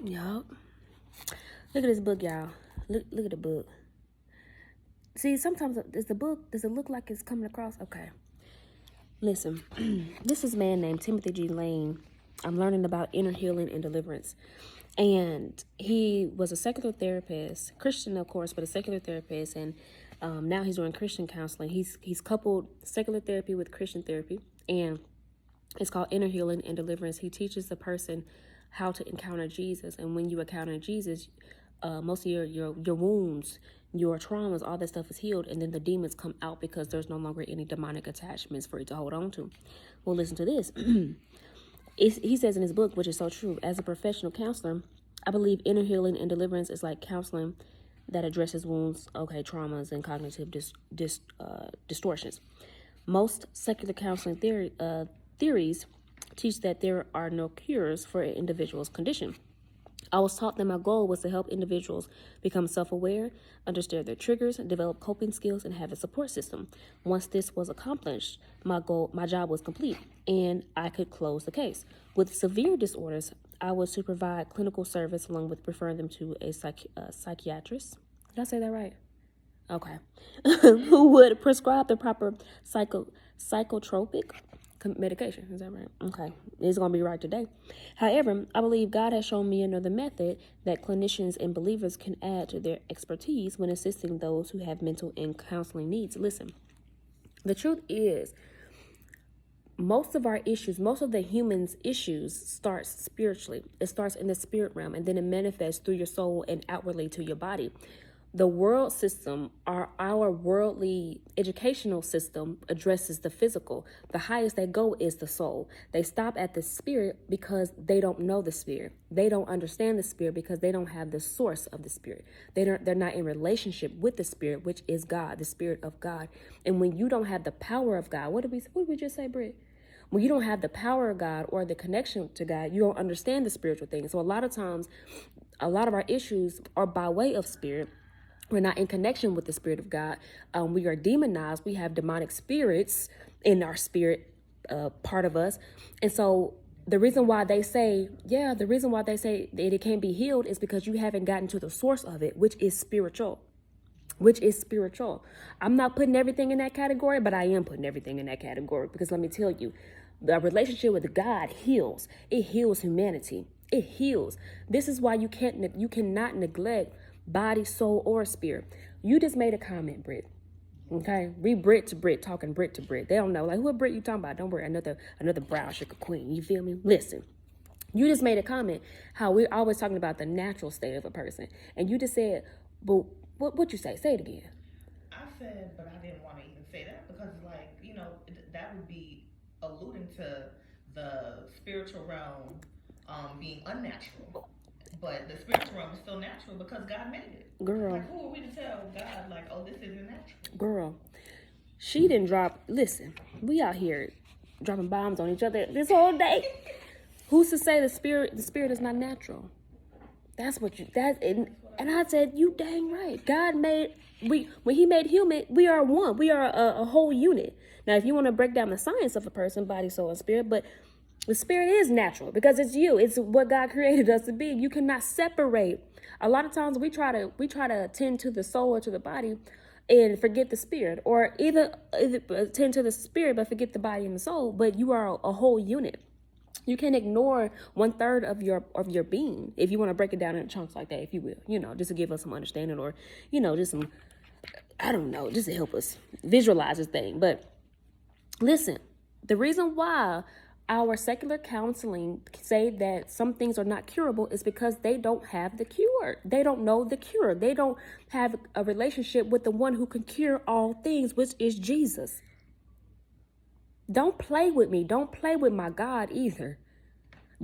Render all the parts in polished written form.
Yup. Look at this book, y'all. Look at the book. See, sometimes does it look like it's coming across? Okay. Listen, this is a man named Timothy G. Lane. I'm learning about inner healing and deliverance. And he was a secular therapist, Christian, of course, but a secular therapist. And now he's doing Christian counseling. He's coupled secular therapy with Christian therapy. And it's called Inner Healing and Deliverance. He teaches the person how to encounter Jesus. And when you encounter Jesus, most of your wounds, your traumas, all that stuff is healed, and then the demons come out because there's no longer any demonic attachments for you to hold on to. Well, listen to this. He says in his book, which is so true, as a professional counselor, I believe inner healing and deliverance is like counseling that addresses wounds, traumas, and cognitive distortions. Most secular counseling theories teach that there are no cures for an individual's condition. I was taught that my goal was to help individuals become self-aware, understand their triggers, develop coping skills, and have a support system. Once this was accomplished, my job was complete, and I could close the case. With severe disorders, I was to provide clinical service along with referring them to a psychiatrist. Did I say that right? Okay. Who would prescribe the proper psychotropic medication. Is that right? Okay. It's going to be right today. However, I believe God has shown me another method that clinicians and believers can add to their expertise when assisting those who have mental and counseling needs. Listen, the truth is, most of our issues, most of the humans' issues starts spiritually. It starts in the spirit realm, and then it manifests through your soul and outwardly to your body. The world system, our worldly educational system, addresses the physical. The highest they go is the soul. They stop at the spirit because they don't know the spirit. They don't understand the spirit because they don't have the source of the spirit. They're not in relationship with the spirit, which is God, the spirit of God. And when you don't have the power of God, what did we just say, Britt? When you don't have the power of God or the connection to God, you don't understand the spiritual things. So a lot of times, a lot of our issues are by way of spirit. We're not in connection with the spirit of God. We are demonized. We have demonic spirits in our spirit part of us. And so the reason why they say that it can't be healed is because you haven't gotten to the source of it, which is spiritual. I'm not putting everything in that category, but I am putting everything in that category because let me tell you, the relationship with God heals. It heals humanity. It heals. This is why you cannot neglect body, soul, or spirit. You just made a comment, Britt. Okay, we Brit to Brit, talking Brit to Brit. They don't know, like, who Brit you talking about? Don't worry, another brown sugar queen. You feel me? Listen, you just made a comment how we're always talking about the natural state of a person, and you just said, but what you say? Say it again. I said, but I didn't want to even say that because, like, that would be alluding to the spiritual realm being unnatural. But the spiritual realm is still natural because God made it. Girl. Like, who are we to tell God, like, oh, this isn't natural? Girl, she didn't drop. Listen, we out here dropping bombs on each other this whole day. Who's to say the spirit is not natural? That's what and I said, you dang right. God made, when he made human, we are one. We are a whole unit. Now, if you want to break down the science of a person, body, soul, and spirit, but the spirit is natural because it's you. It's what God created us to be. You cannot separate. A lot of times we try to attend to the soul or to the body and forget the spirit, or either attend to the spirit but forget the body and the soul. But you are a whole unit. You can ignore 1/3 of your being if you want to break it down in chunks like that, if you will, just to give us some understanding, or just some, I don't know, just to help us visualize this thing. But listen, the reason why our secular counseling say that some things are not curable is because they don't have the cure. They don't know the cure. They don't have a relationship with the one who can cure all things, which is Jesus. Don't play with me. Don't play with my God either.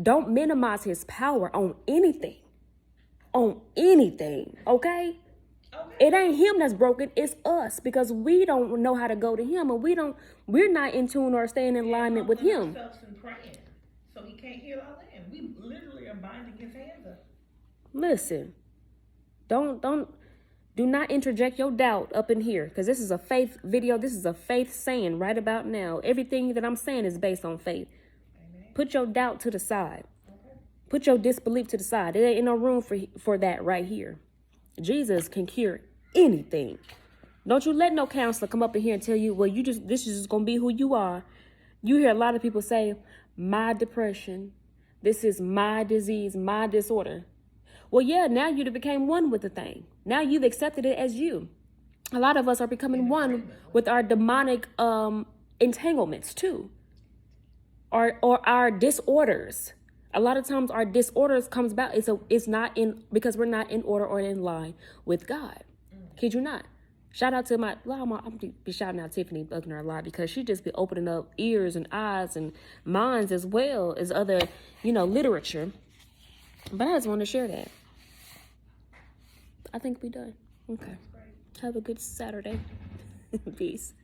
Don't minimize his power on anything. On anything, okay? It ain't him that's broken, it's us, because we don't know how to go to him, and we're not in tune or staying in alignment with him. And praying, so he can't heal our land. We literally are binding his hands up. Listen, do not interject your doubt up in here, because this is a faith video. This is a faith saying right about now. Everything that I'm saying is based on faith. Amen. Put your doubt to the side. Okay. Put your disbelief to the side. There ain't no room for that right here. Jesus can cure anything. Don't you let no counselor come up in here and tell you, well, this is just going to be who you are. You hear a lot of people say, my depression, this is my disease, my disorder. Well, yeah, now you became one with the thing. Now you've accepted it as you. A lot of us are becoming one with our demonic entanglements too. Or our disorders. A lot of times our disorders comes about. It's not in because we're not in order or in line with God. Kid you not. Shout out to I'm gonna be shouting out Tiffany Buckner a lot because she just be opening up ears and eyes and minds as well as other, literature. But I just want to share that. I think we done. Okay. Have a good Saturday. Peace.